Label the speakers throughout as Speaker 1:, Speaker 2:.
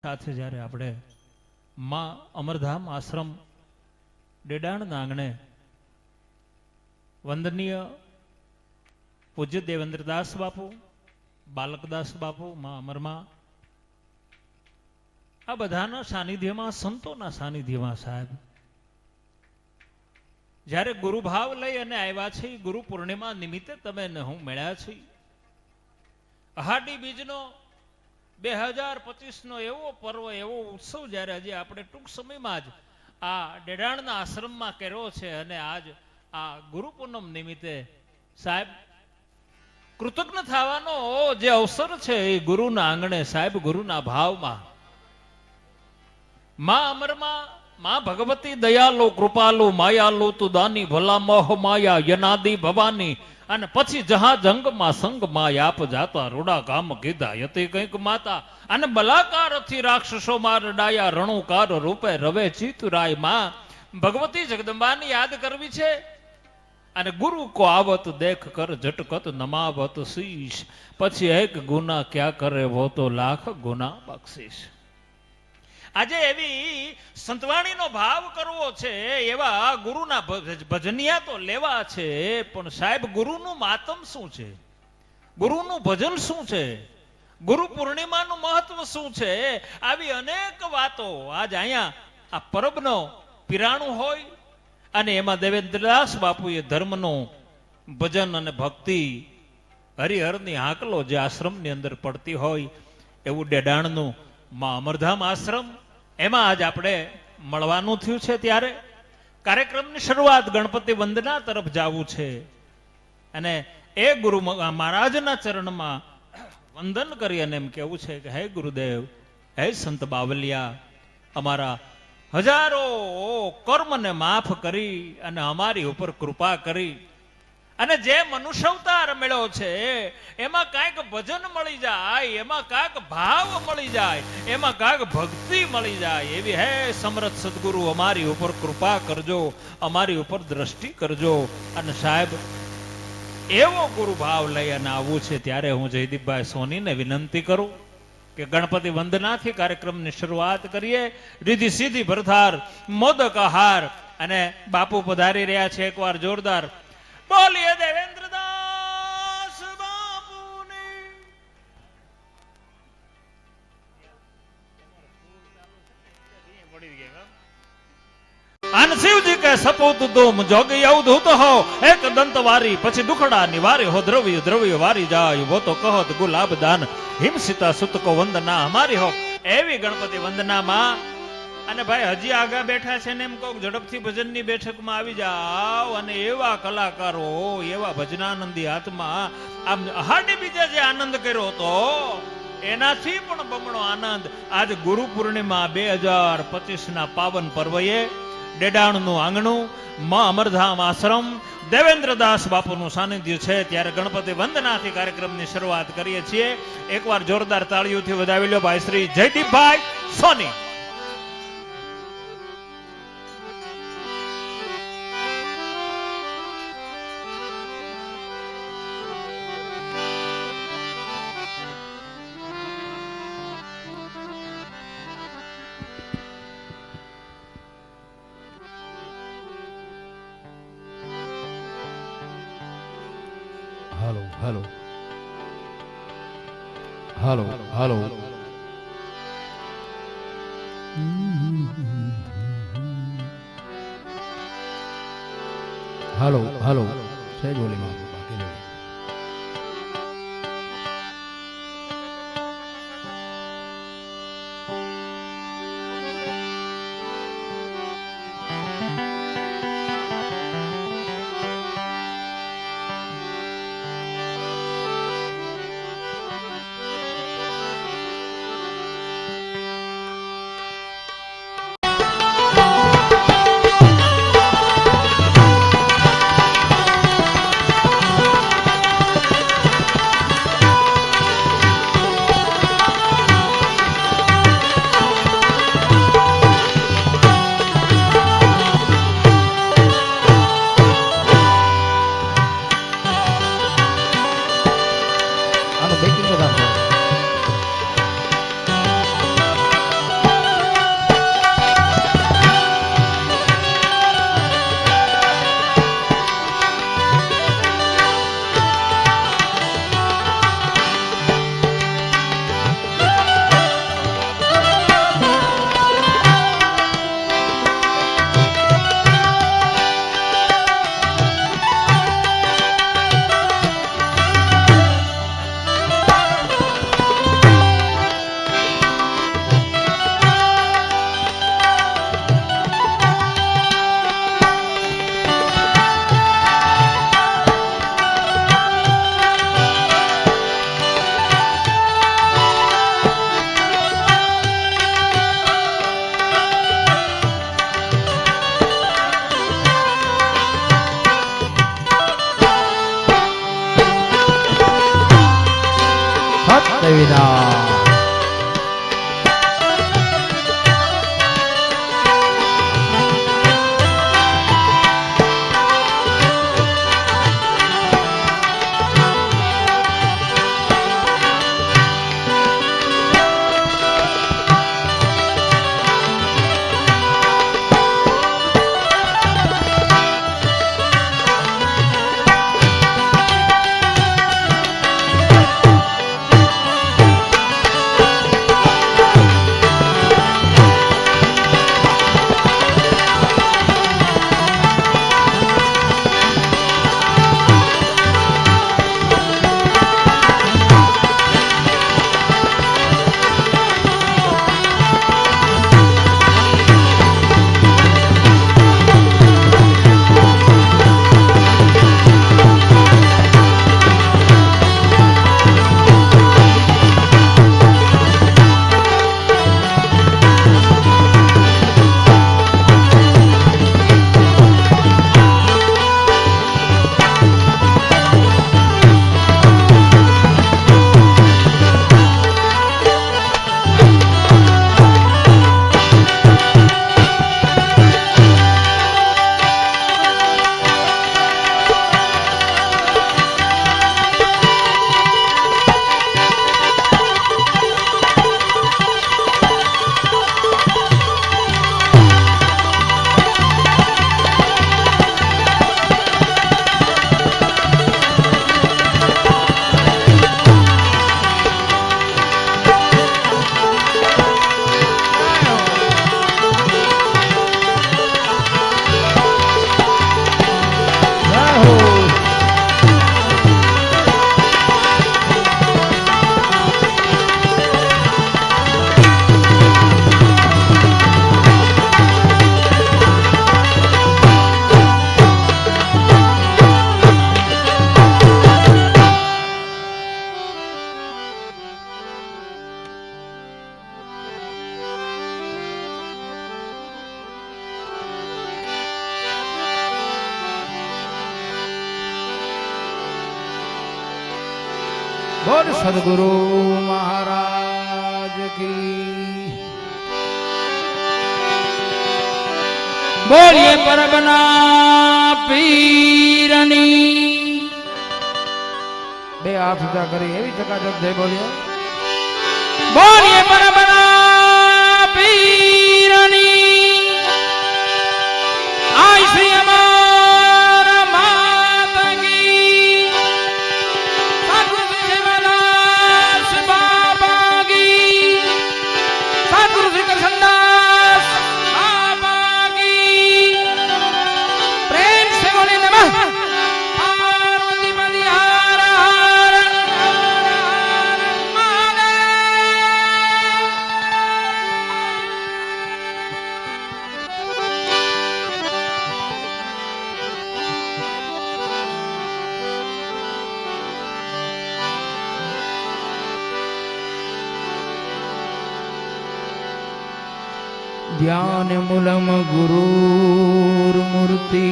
Speaker 1: સાથે જ્યારે આપણે માં અમરધામ આશ્રમ ડેડાણના આંગણે વંદનીય પૂજ્ય દેવેન્દ્રદાસ બાપુ, બાલકદાસ બાપુ, માં અમરમાં, આ બધાના સાનિધ્યમાં, સંતોના સાનિધ્યમાં સાહેબ જ્યારે ગુરુભાવ લઈ અને આવ્યા છે, ગુરુ પૂર્ણિમા નિમિત્તે તમે ને હું મળ્યા છે. અહાડી બીજનો 2025 નો એવો પર્વ, એવો ઉત્સવ જ્યારે હજી આપણે ટૂંક સમયમાં જ આ ડેડાણના આશ્રમમાં કર્યો છે અને આજ આ ગુરુ પૂનમ નિમિત્તે સાહેબ કૃતજ્ઞ થવાનો જે અવસર છે એ ગુરુના આંગણે સાહેબ, ગુરુના ભાવમાં માં અમરમાં, માં ભગવતી દયાલો કૃપાલો માયાલો તું દાની ભલા મોહ માયા યનાદી ભવાની, અને પછી જહા જંગમાં સંગમાં યાપ જાતા રૂડા કામ કીધા યતે કંઈક માતા, અને બલાકારથી રાક્ષસો માર ડાયા રણુકાર રૂપે રવે ચિતુરાય. માં ભગવતી જગદંબાની યાદ કરવી છે અને ગુરુ કો આવત દેખ કર ઝટકત નમાવત શીશ, પછી એક ગુના ક્યાં કરે વો તો લાખ ગુના બક્ષીશ. આજે એવી સંતવાણીનો ભાવ કરવો છે, એવા ગુરુના ભજનિયા તો લેવા છે, પણ સાહેબ ગુરુનું માતમ શું છે, ગુરુનું ભજન શું છે, ગુરુ પૂર્ણિમાનું મહત્વ શું છે, આવી અનેક વાતો આજ અહીંયા આ પરબનો પીરાણું હોય અને એમાં દેવેન્દ્રદાસ બાપુએ ધર્મનું ભજન અને ભક્તિ હરિહરની હાકલો જે આશ્રમની અંદર પડતી હોય એવું ડેડાણનું માં અમરધામ આશ્રમ, એમાં આજ આપણે મળવાનું થયું છે. ત્યારે કાર્યક્રમની શરૂઆત ગણપતિ વંદના તરફ જવું છે અને એ ગુરુ મહારાજના ચરણમાં વંદન કરી અને એમ કેવું છે કે હે ગુરુદેવ, હે સંત બાવલિયા, અમારા હજારો કર્મને માફ કરી અને અમારી ઉપર કૃપા કરી અને જે મનુષ્યવતાર મળ્યો છે એમાં કાંઈક ભજન મળી જાય, એમાં કાંઈક ભાવ મળી જાય, એમાં કાંઈક ભક્તિ મળી જાય, એવી હે સમર્થ સદગુરુ અમારી ઉપર કૃપા કરજો, અમારી ઉપર દ્રષ્ટિ કરજો. અને સાહેબ એવો ગુરુ ભાવ લઈ અને આવવું છે. ત્યારે હું જયદીપભાઈ સોનીને વિનંતી કરું કે ગણપતિ વંદનાથી કાર્યક્રમની શરૂઆત કરીએ. રીધી સીધી ભરથાર મોદક આહાર અને બાપુ પધારી રહ્યા છે. એકવાર જોરદાર બોલીએ દેવેન્દ્રદાસ બાપુની. આન શિવજી કે સપોત તુમ જોગી અવધૂત હો, એક દંત વારી પછી દુખડા નિવારે હો, દ્રવ્ય દ્રવ્ય વારી જાય વો તો કહત ગુલાબ દાન હિમસિતા સુત કો વંદના હમારી હો. એવી ગણપતિ વંદનામાં અને ભાઈ હજી આગા બેઠા છે ને એમ કહું ઝડપથી ભજનની બેઠકમાં આવી જાઓ અને એવા કલાકારો, એવા ભજનાનંદી આત્મા, આમ હાડી બીજા જે આનંદ કર્યો હતો એનાથી પણ બમણો આનંદ આજ ગુરુ પૂર્ણિમા 2025 ના પાવન પર્વએ ડેડાણનું આંગણું માં અમરધામ આશ્રમ દેવેન્દ્રદાસ બાપુનું સાનિધ્ય છે. ત્યારે ગણપતિ વંદનાથી કાર્યક્રમની શરૂઆત કરીએ છીએ. એકવાર જોરદાર તાળીઓથી વધાવી લો ભાઈ શ્રી જયદીપભાઈ સોની.
Speaker 2: હાલો હાલો હાલો હાલો હાલો હાલો સહેજ બોલીમાં और सदगुरु महाराज की बोलिए परबना पीरनी बे हाथ ऊंचा કરી એવી ચકાચક જય બોલીએ પરબના પીરની આઈ શ્રી અમારા માતા કી સદગુરુ શિવદાસ બાબા કી સદગુરુ શ્રી કૃષ્ણદાસ બાબા કી પ્રેમ સે બોલે નમઃ પાર્વતી પતિ હર હર ध्यान मूलम गुरुर मूर्ति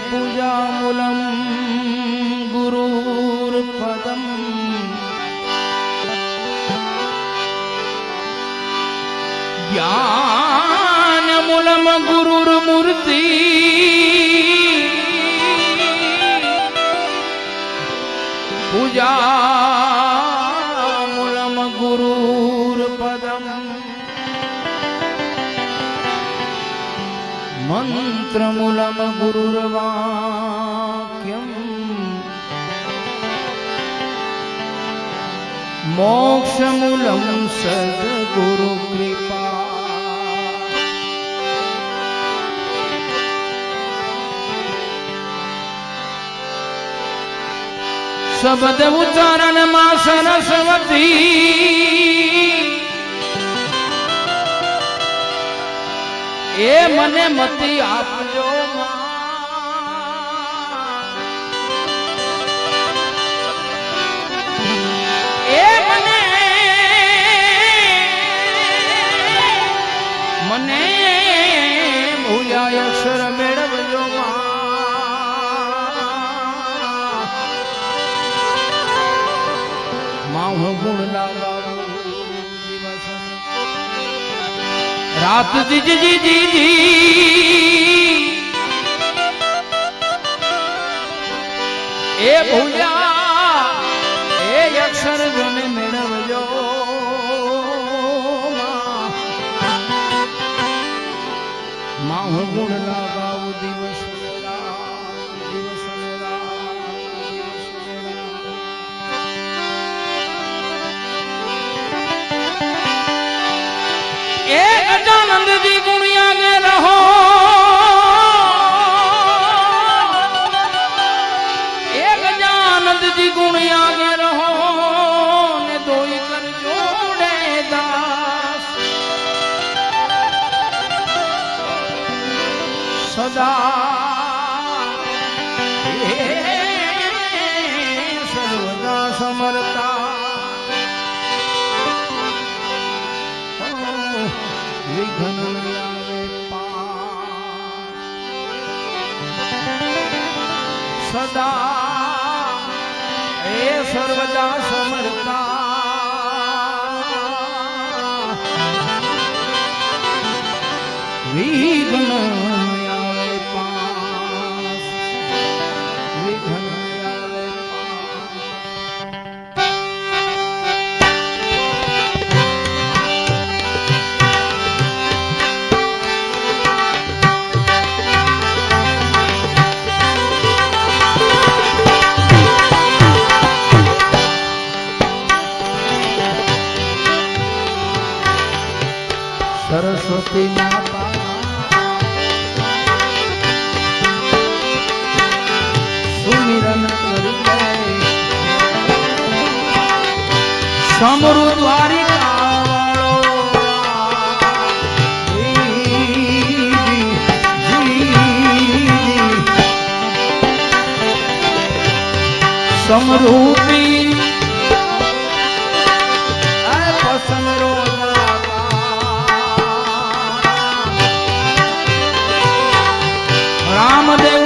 Speaker 2: पूजा मूलम गुरुर पदम ज्ञान मूलम गुरुर मूर्ति पूजा गुरुर पदम मंत्र मूलम गुरुर्वाक्यम मोक्ष मूलम सद्गुरु कृपा शब्द उच्चारण मां सरस्वती ए मने मती आपजो ए मने मने भूया अक्षर मेळवजो मां गुण लगावो दिवस रात जी जी जी जी जी ए भूया ए अक्षर जोने मेळवजो मां गुण लगावो दिवस गजानंद जी गुणिया के रहो गजानंद जी गुणिया के रहो ने दोई कर जोड़े दास सदा सर्वदा समर्था विघ्न आवे सदा ए सर्वदा समर्था विघ्न आवे पास विघ्न आवे सरस्वती माता सुमिरन करिए समरु द्वारिका समरूपी पसंद रामदेव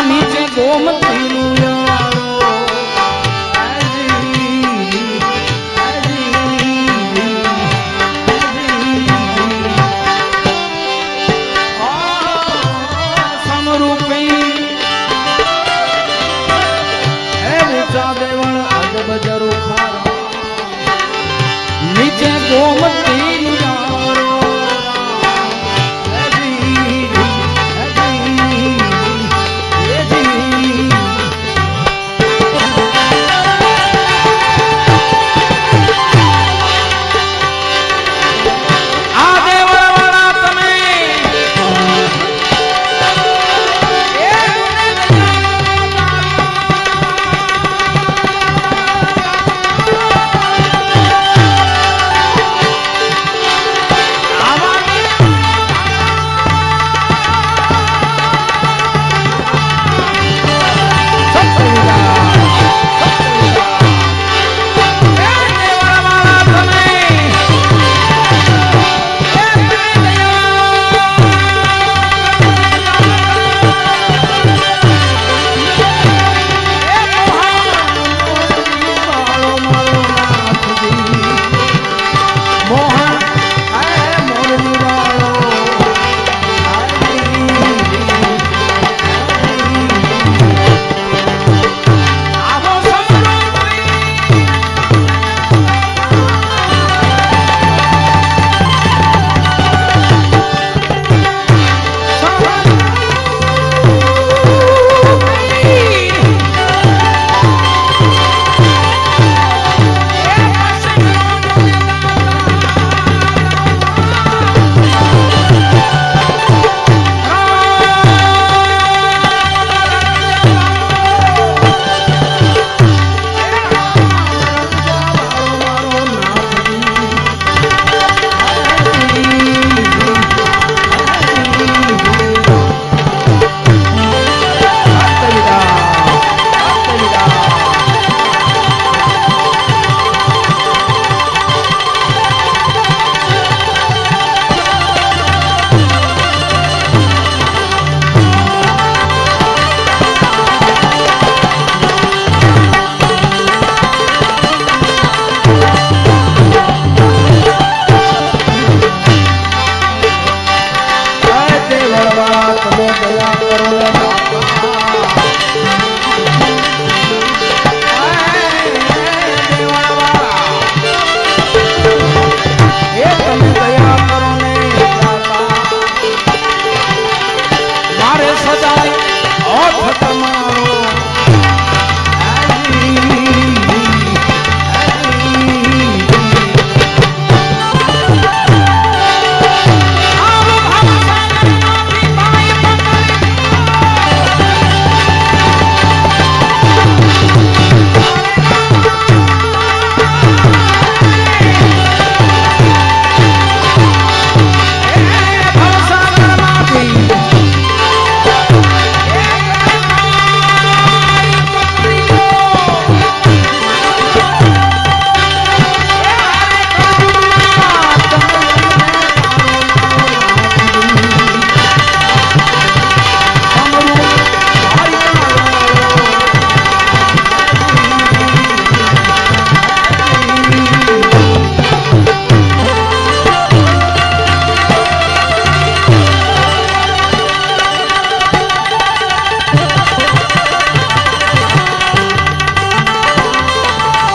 Speaker 2: નીચે ગોમતીનું સમરૂપી હે ઊંચા દેવળ અજબ જરૂર નીચે ગોમતી